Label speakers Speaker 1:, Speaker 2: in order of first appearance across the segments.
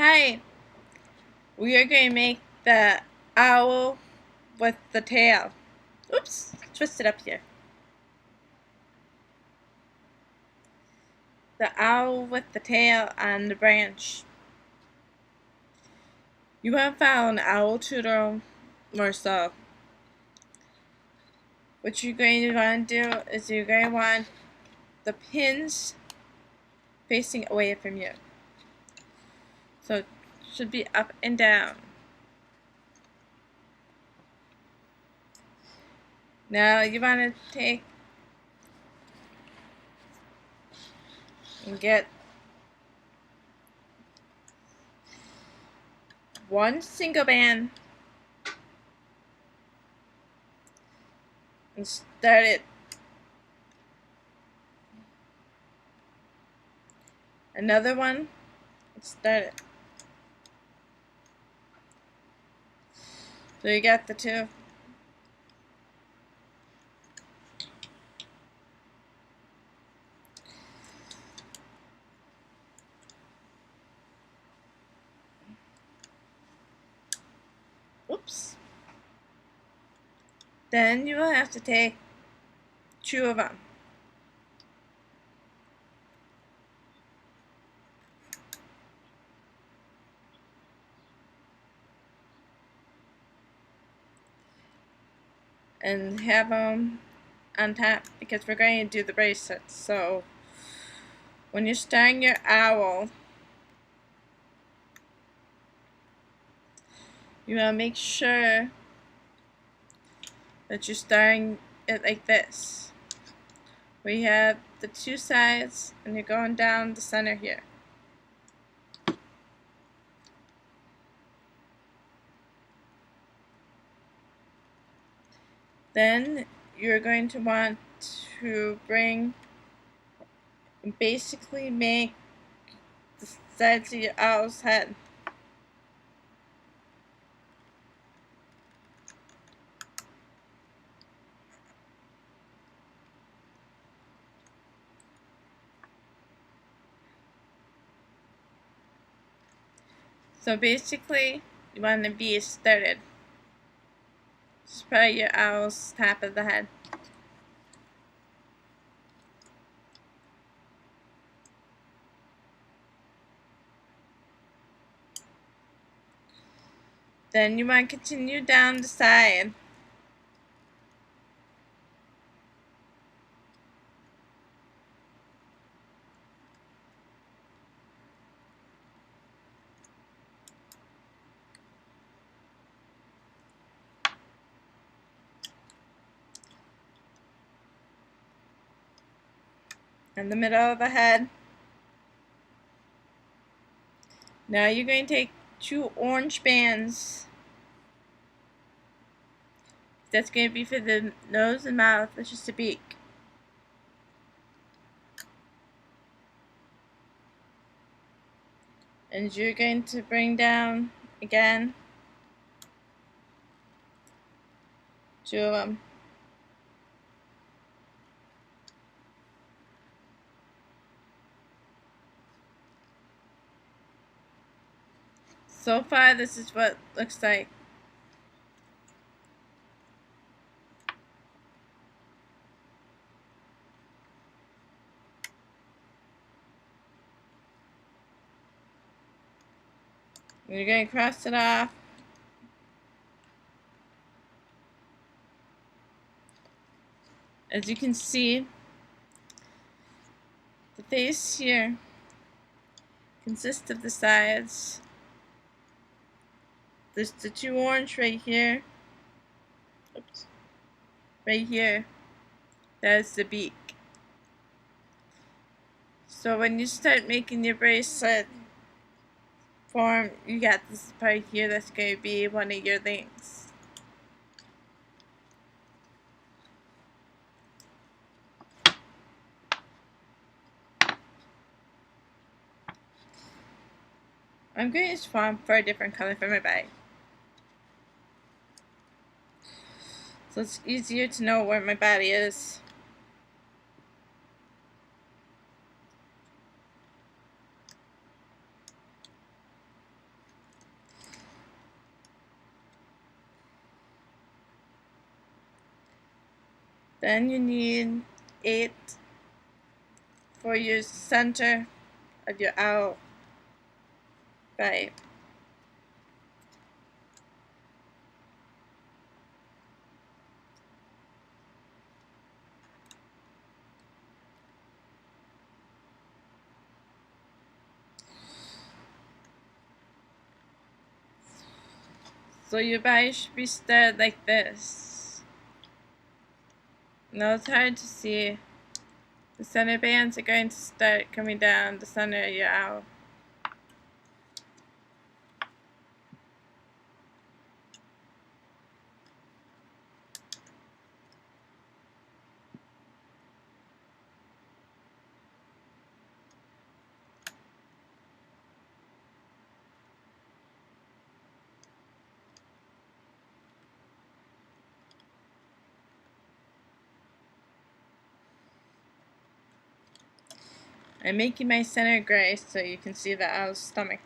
Speaker 1: Hi, we are going to make the owl with the tail. Oops, twist it up here. The owl with the tail on the branch. You want to follow an owl tutorial or so. What you're going to want to do is you're going to want the pins facing away from you. So it should be up and down. Now you want to take and get one single band and start it. Another one and start it. So you got the two. Oops. Then you will have to take two of them. And have them on top because we're going to do the bracelets. So when you're starting your owl, you want to make sure that you're starting it like this. We have the two sides and you're going down the center here. Then you're going to want to basically make the sides of your owl's head. So basically, you want to be started. Spray your owl's top of the head. Then you want to continue down the side. In the middle of the head. Now you're going to take two orange bands. That's going to be for the nose and mouth. That's just a beak. And you're going to bring down again two of them. So far, this is what it looks like. You're going to cross it off. As you can see, the face here consists of the sides. There's the two orange right here. Oops. Right here. That's the beak. So when you start making your bracelet form, you got this part here that's going to be one of your links. I'm going to swap for a different color for my bag. So it's easier to know where my body is. Then you need 8 for your center of your owl. 5. So your body should be started like this. Now it's hard to see. The center bands are going to start coming down the center of your owl. I'm making my center gray so you can see the owl's stomach.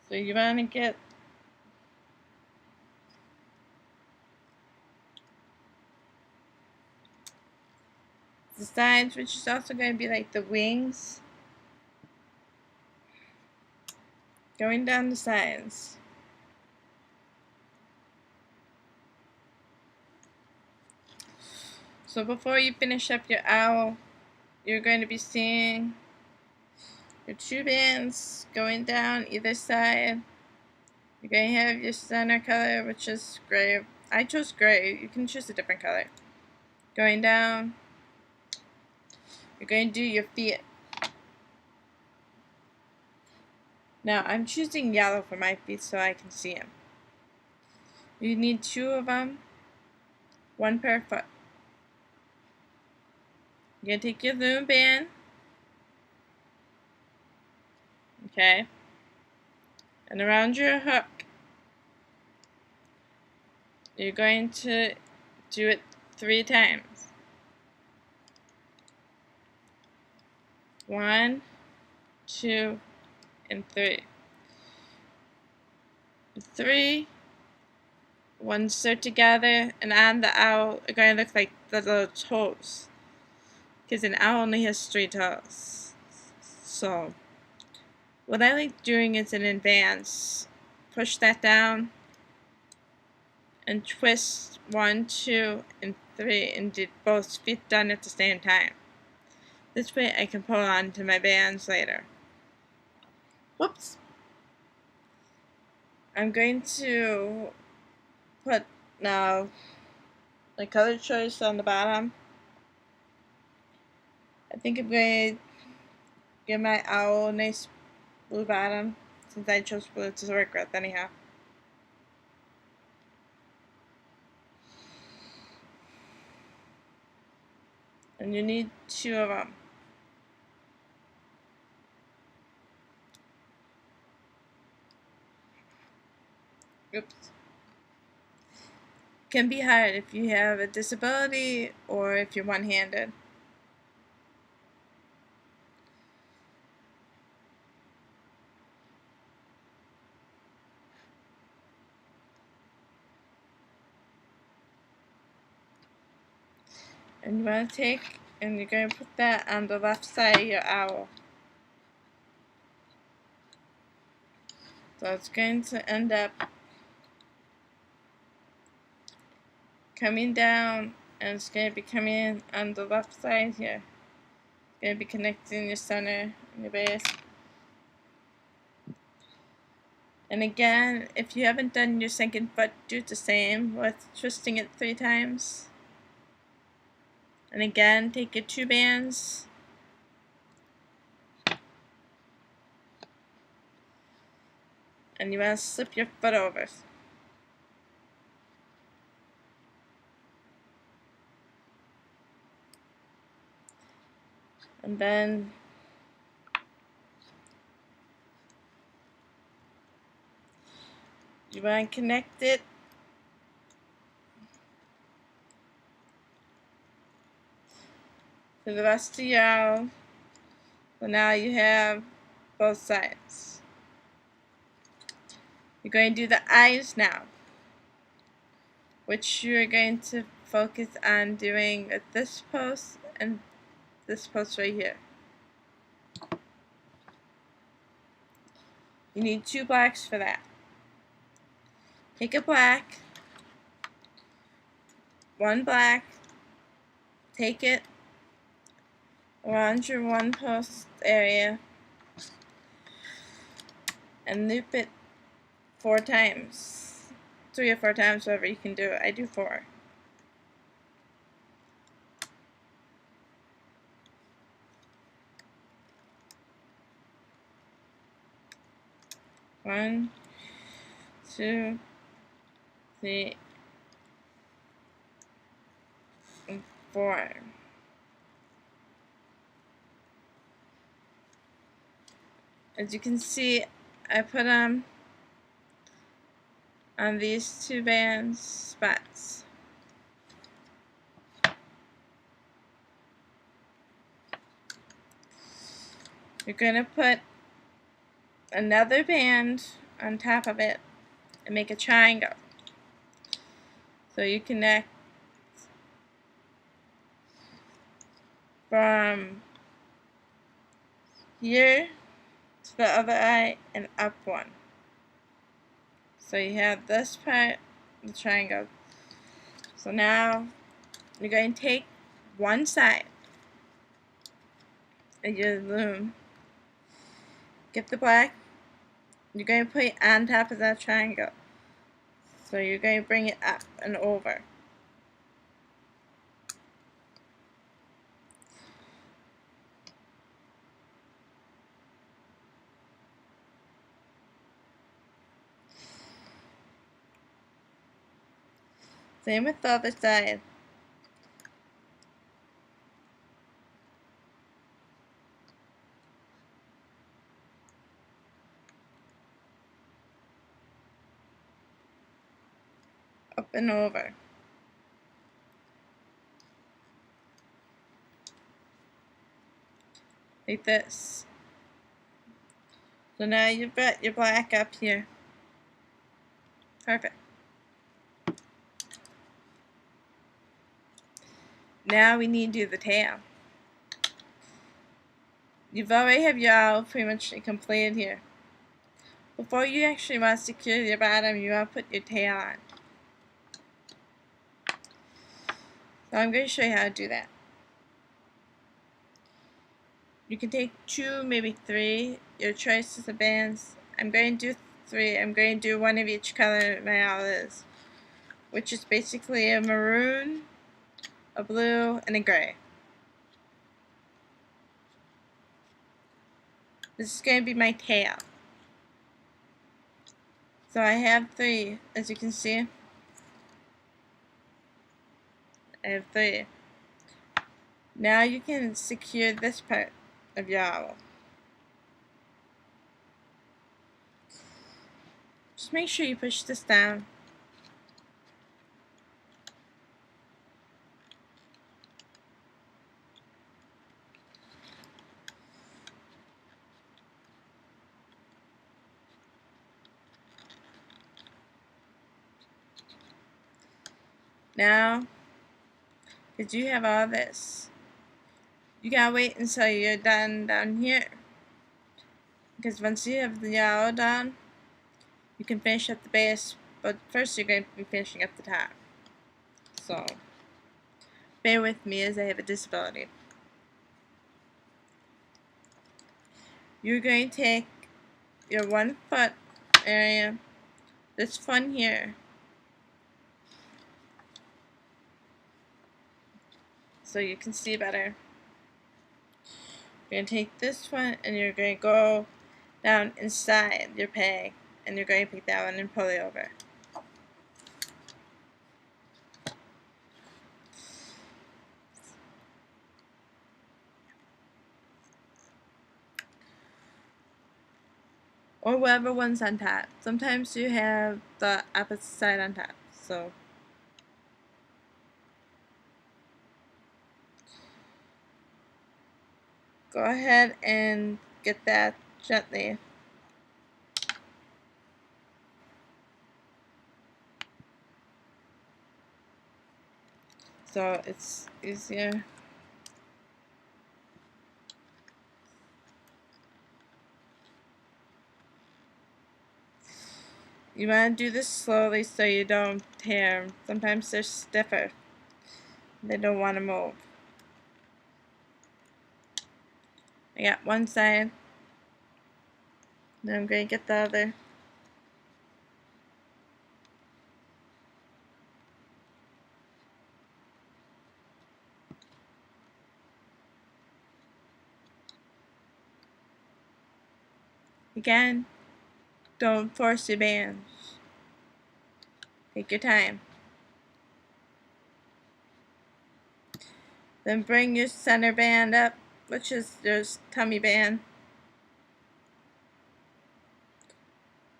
Speaker 1: So you want to get the sides, which is also going to be like the wings, going down the sides. So before you finish up your owl, you're going to be seeing your 2 bands going down either side. You're going to have your center color, which is gray. I chose gray. You can choose a different color. Going down. You're going to do your feet. Now, I'm choosing yellow for my feet so I can see them. You need 2 of them, 1 per foot. You're going to take your loom band, okay, and around your hook, you're going to do it 3 times. 1, 2, and 3. 3 ones are together, and on the owl are going to look like the little toes, because an owl only has 3 toes. So what I like doing is in advance, push that down and twist 1, 2, and 3 and get both feet done at the same time. This way I can pull on to my bands later. Whoops! I'm going to put now my color choice on the bottom. I think I'm going to give my owl a nice blue bottom, since I chose blue to work with anyhow. And you need 2 of them. Oops. Can be hard if you have a disability or if you're one-handed. And you want to take and you're going to put that on the left side of your owl. So it's going to end up coming down, and it's going to be coming in on the left side here. It's going to be connecting your center and your base. And again, if you haven't done your second foot, do the same with twisting it 3 times. And again, take your 2 bands and you want to slip your foot over. And then you want to connect it to the rest of your owl. So now you have both sides. You're going to do the eyes now, which you're going to focus on doing at this post and this post right here. You need 2 blacks for that. Take a black, 1 black, take it around your 1 post area and loop it 4 times. 3 or 4 times, whatever you can do it. I do 4. One, 2, 3, and 4. As you can see, I put them on these 2 band spots. You're going to put another band on top of it and make a triangle. So you connect from here to the other eye and up 1. So you have this part, the triangle. So now you're going to take one side of your loom, get the black, you're going to put it on top of that triangle. So you're going to bring it up and over. Same with the other side. Up and over. Like this. So now you've got your black up here. Perfect. Now we need to do the tail. You've already have your owl pretty much completed here. Before you actually want to secure your bottom, you want to put your tail on. So I'm going to show you how to do that. You can take 2, maybe 3, your choices of bands. I'm going to do 3. I'm going to do 1 of each color my owl is, which is basically a maroon, a blue, and a gray. This is going to be my tail. So I have 3, as you can see. I have 3. Now you can secure this part of your owl. Just make sure you push this down. Now, because you have all this, you gotta wait until you're done down here. Because once you have the owl done, you can finish at the base, but first you're going to be finishing at the top. So, bear with me as I have a disability. You're going to take your 1 foot area, this one here, so you can see better. You're going to take this one and you're going to go down inside your peg, and you're going to pick that one and pull it over. Or whatever one's on top. Sometimes you have the opposite side on top. So go ahead and get that gently. So it's easier. You want to do this slowly so you don't tear them. Sometimes they're stiffer. They don't want to move. I got one side. Now I'm going to get the other. Again, don't force your bands. Take your time. Then bring your center band up, which is your tummy band.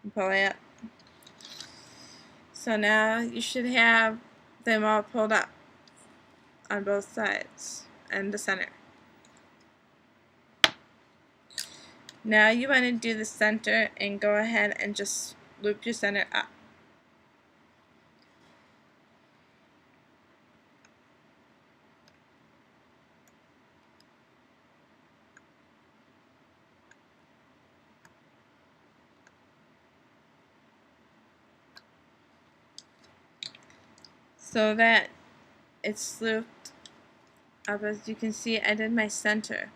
Speaker 1: And pull it up. So now you should have them all pulled up on both sides and the center. Now you want to do the center and go ahead and just loop your center up. So that it's looped up. As you can see, I did my center.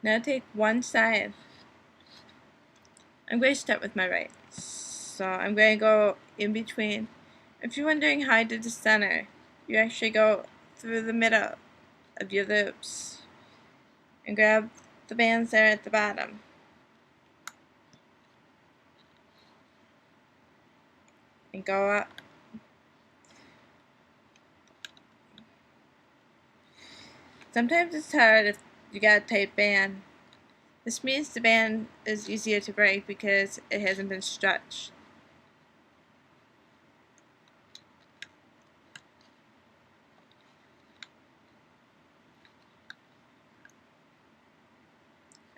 Speaker 1: Now take one side. I'm going to start with my right. So I'm going to go in between. If you're wondering how I did the center, you actually go through the middle of your loops and grab the bands there at the bottom. And go up. Sometimes it's hard if you got a tight band. This means the band is easier to break because it hasn't been stretched.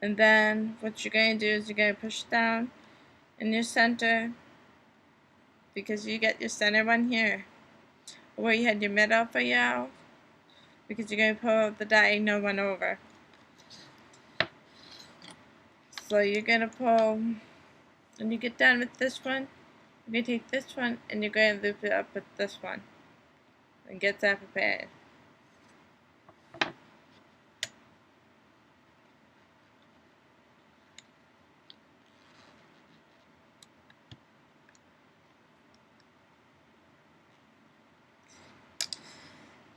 Speaker 1: And then what you're going to do is you're going to push down in your center, because you get your center one here where you had your middle for you, because you're going to pull the diagonal one over. So you're going to pull, when you get done with this one, you're going to take this one and you're going to loop it up with this one and get that prepared.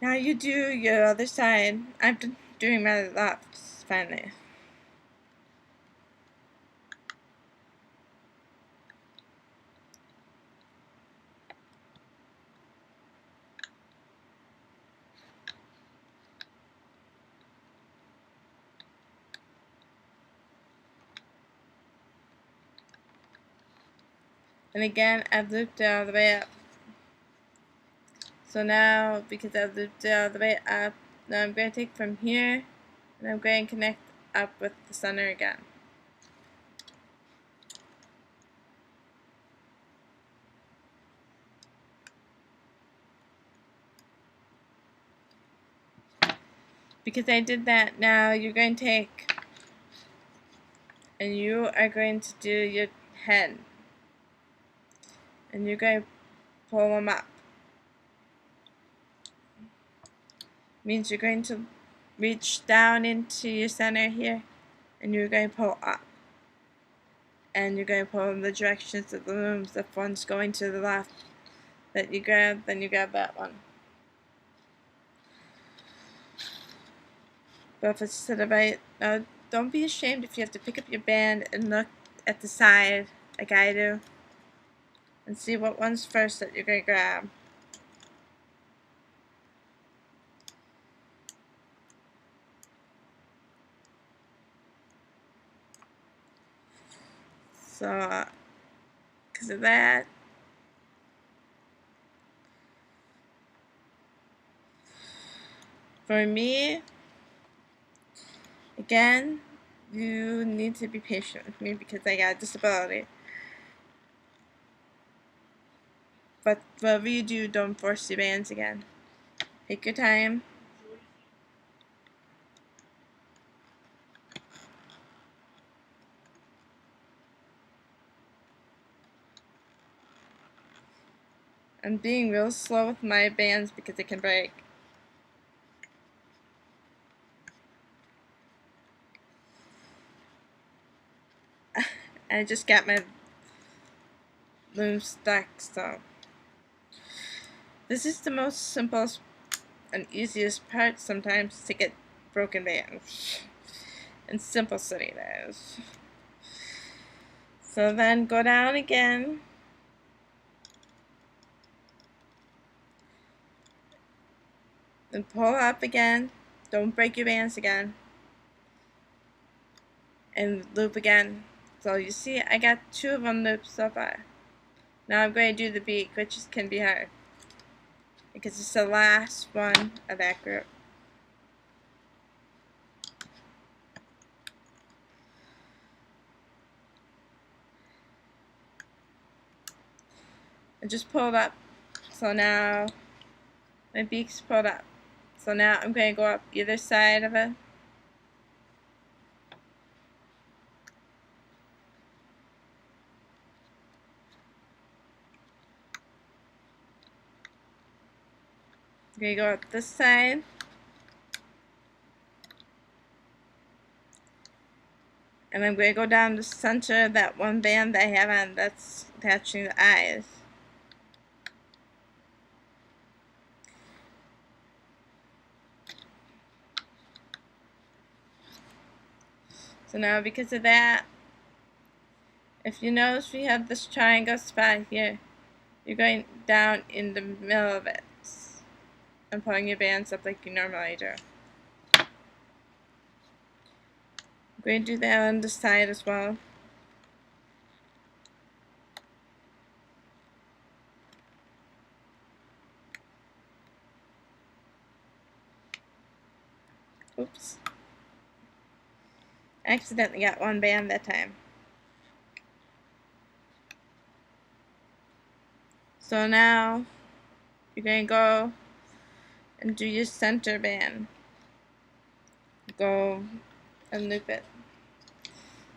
Speaker 1: Now you do your other side. I'm doing my left finally. And again, I've looped it all the way up. So now, because I've looped it all the way up, now I'm going to take from here and I'm going to connect up with the center again. Because I did that, now you're going to take and you are going to do your head. And you're going to pull them up. Means you're going to reach down into your center here and you're going to pull up. And you're going to pull in the directions of the looms. If one's going to the left that you grab, then you grab that one. But if it's to the right, don't be ashamed if you have to pick up your band and look at the side like I do and see what one's first that you're going to grab. So, because of that, for me, Again, you need to be patient with me because I got a disability. But whatever you do, don't force your bands again. Take your time. I'm being real slow with my bands because it can break. I just got my loom stuck, so this is the most simplest and easiest part sometimes to get broken bands in simplicity, that is. So then go down again, and pull up again. Don't break your bands again, and loop again. So you see I got 2 of them looped so far. Now I'm going to do the beak, which can be hard because it's the last one of that group. I just pulled up, so now my beak's pulled up. So now I'm going to go up either side of it. I'm going to go up this side. And I'm going to go down the center of that one band that I have on that's attaching the eyes. So now because of that, if you notice we have this triangle spot here, you're going down in the middle of it and pulling your bands up like you normally do. I'm going to do that on the side as well. Oops. I accidentally got one band that time. So now you're going to go and do your center band. Go and loop it.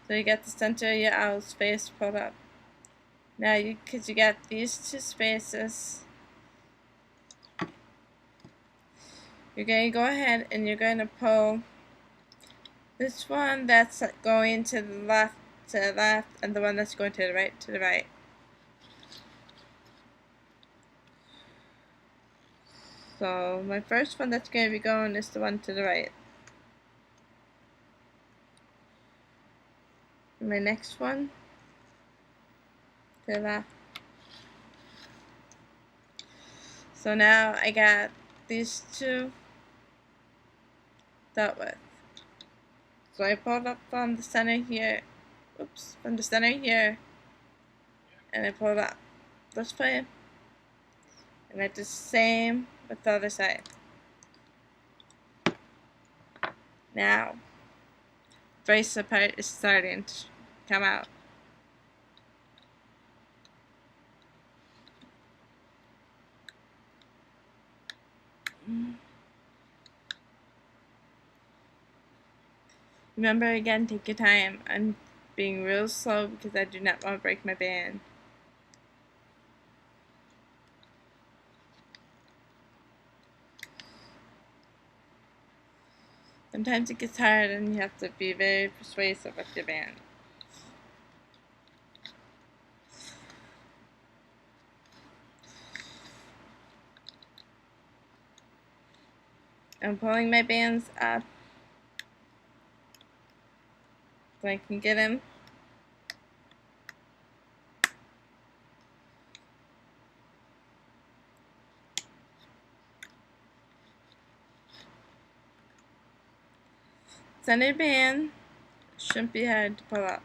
Speaker 1: So you got the center of your owl's face pulled up. Now because you got these 2 spaces, you're going to go ahead and you're going to pull this one that's going to the left, and the one that's going to the right. So my first one that's going to be going is the one to the right. And my next one to the left. So now I got these 2 dealt with. So I pulled up from the center here, from the center here, and I pulled up this way, and I did the same with the other side. Now, bracelet part is starting to come out. Remember again, take your time. I'm being real slow because I do not want to break my band. Sometimes it gets hard and you have to be very persuasive with your band. I'm pulling my bands up so I can get them. Center band shouldn't be hard to pull up.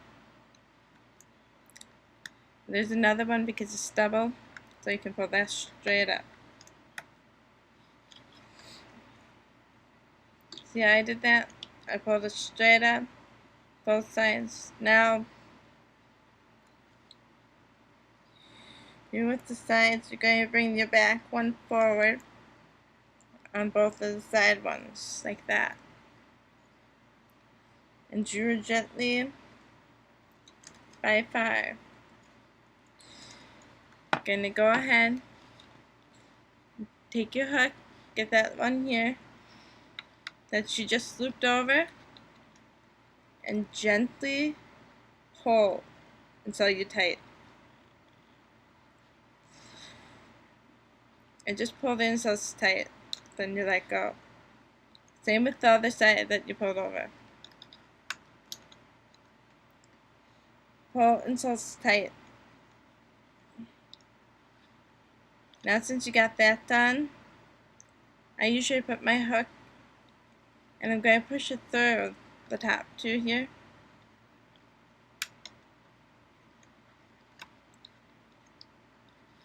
Speaker 1: There's another one because it's double, so you can pull that straight up. See how I did that? I pulled it straight up, both sides. Now, you're with the sides, you're going to bring your back one forward on both of the side ones, like that. And draw gently by 5. Gonna go ahead, take your hook, get that one here that you just looped over, and gently pull until you tight. And just pull in until it's tight, then you let go. Same with the other side that you pulled over. Pull until it's tight. Now since you got that done, I usually put my hook and I'm going to push it through the top 2 here.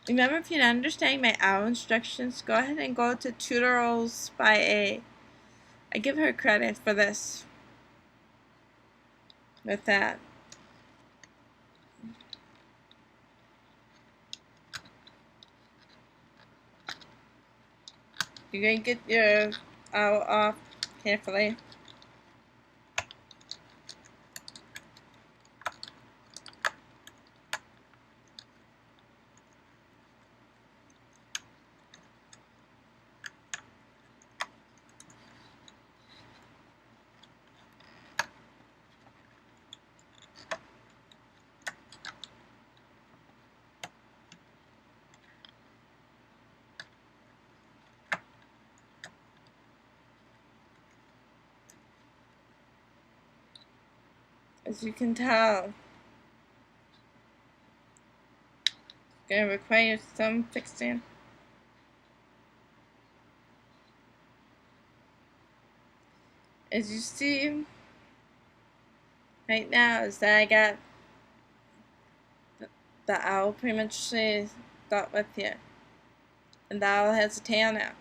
Speaker 1: Remember, if you're not understanding my owl instructions, go ahead and go to TutorialbyA. I give her credit for this. With that. You're going to get your owl off carefully. As you can tell, it's going to require some fixing. As you see right now, is that I got the owl pretty much got with here. And the owl has a tail now.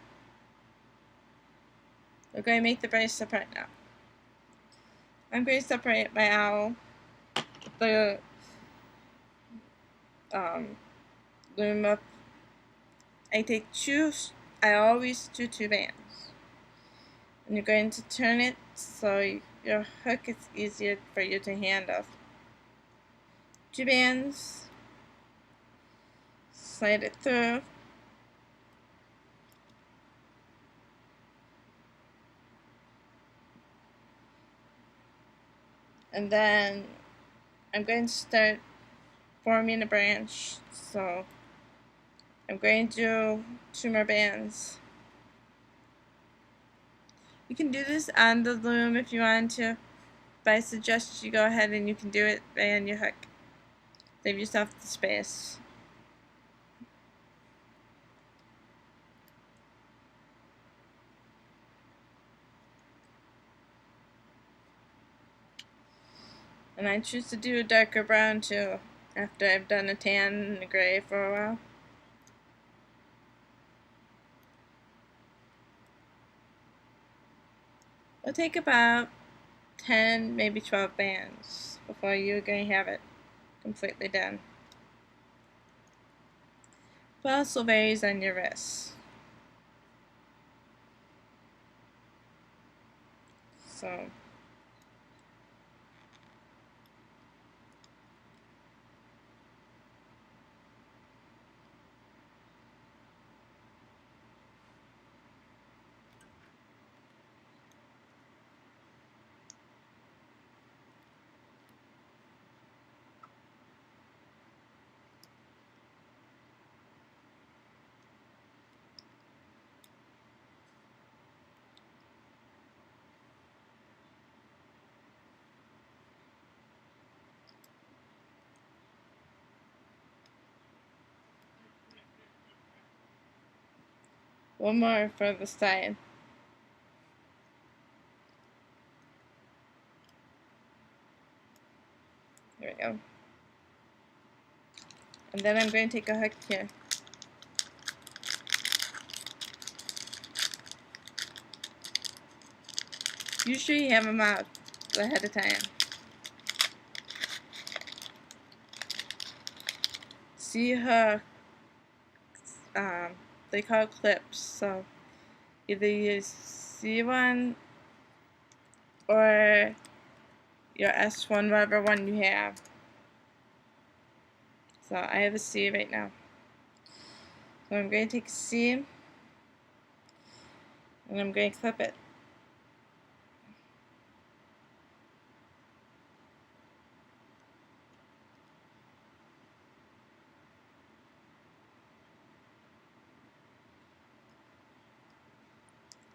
Speaker 1: We're going to make the bracelet right now. I'm going to separate my owl, the loom up. I always do 2 bands. And you're going to turn it so your hook is easier for you to handle. 2 bands, slide it through. And then I'm going to start forming a branch. So I'm going to do 2 more bands. You can do this on the loom if you want to, but I suggest you go ahead and you can do it right on your hook. Save yourself the space. And I choose to do a darker brown too, after I've done a tan and a gray for a while. It'll take about 10, maybe 12 bands before you're going to have it completely done. But also varies on your wrist. So one more for the side. There we go. And then I'm going to take a hook here. Usually you have them out ahead of time. See her, they call clips, so either you see one or your S1, whatever one you have. So I have a C right now. So I'm going to take a C and I'm going to clip it.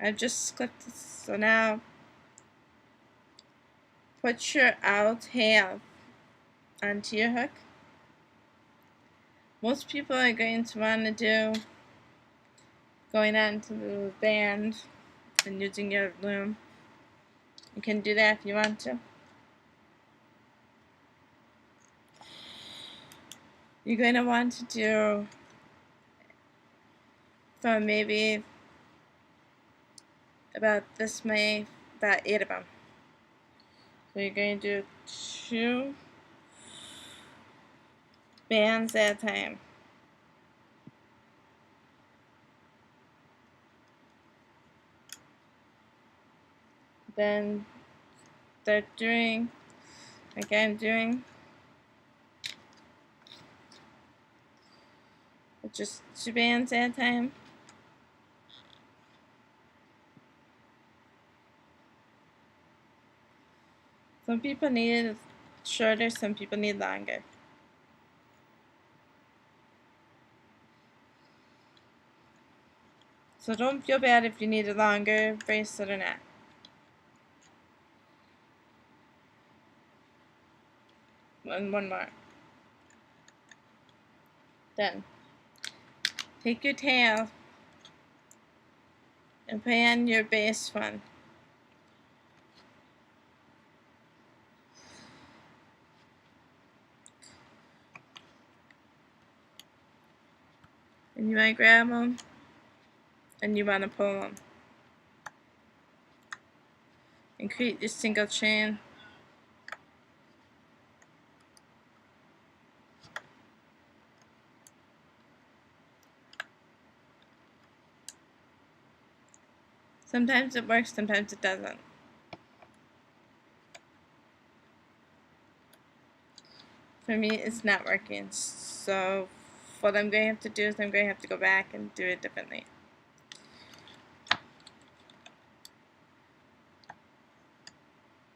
Speaker 1: I've just clipped it, so now put your out half onto your hook. Most people are going to want to do going onto the band and using your loom. You can do that if you want to. You're going to want to do from maybe about this many, about 8 of them. So you're going to do 2 bands at a time. Then start doing like I'm doing, with just 2 bands at a time. Some people need it shorter, some people need longer. So don't feel bad if you need a longer bracelet or not. And one more. Then take your tail and put on your base one. And you want to grab them and you want to pull them. And create your single chain. Sometimes it works, sometimes it doesn't. For me, it's not working. So what I'm going to have to do is I'm going to have to go back and do it differently.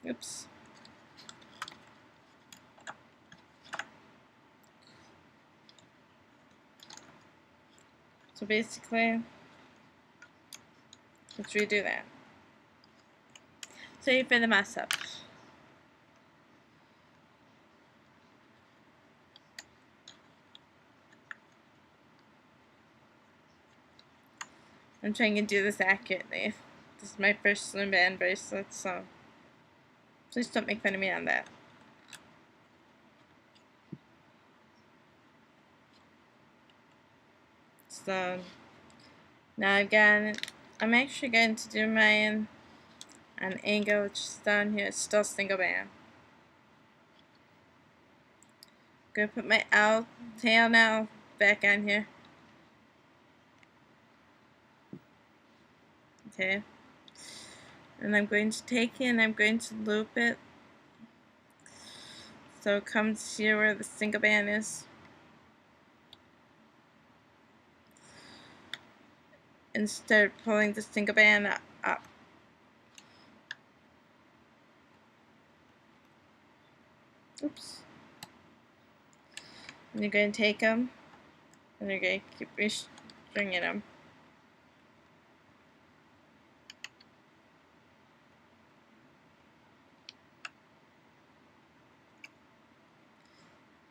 Speaker 1: Oops. So basically, let's redo that. Sorry for the mess up. I'm trying to do this accurately. This is my first Loom band bracelet, so please don't make fun of me on that. So now I'm actually going to do mine on angle, which is down here. It's still single band. I'm going to put my tail now back on here. Okay. And I'm going to take it and I'm going to loop it so it comes here where the single band is. And start pulling the single band up. Oops. And you're going to take them and you're going to keep restringing them.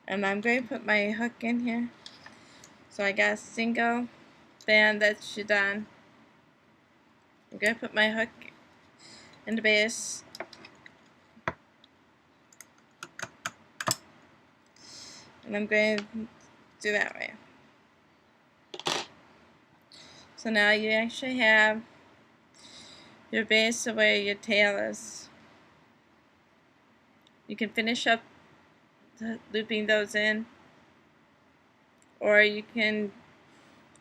Speaker 1: And I'm going to put my hook in here. So I got a single band that's done. I'm going to put my hook in the base. And I'm going to do that way. So now you actually have your base of where your tail is. You can finish up looping those in, or you can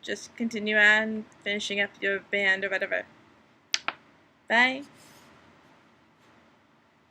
Speaker 1: just continue on finishing up your band or whatever. Bye.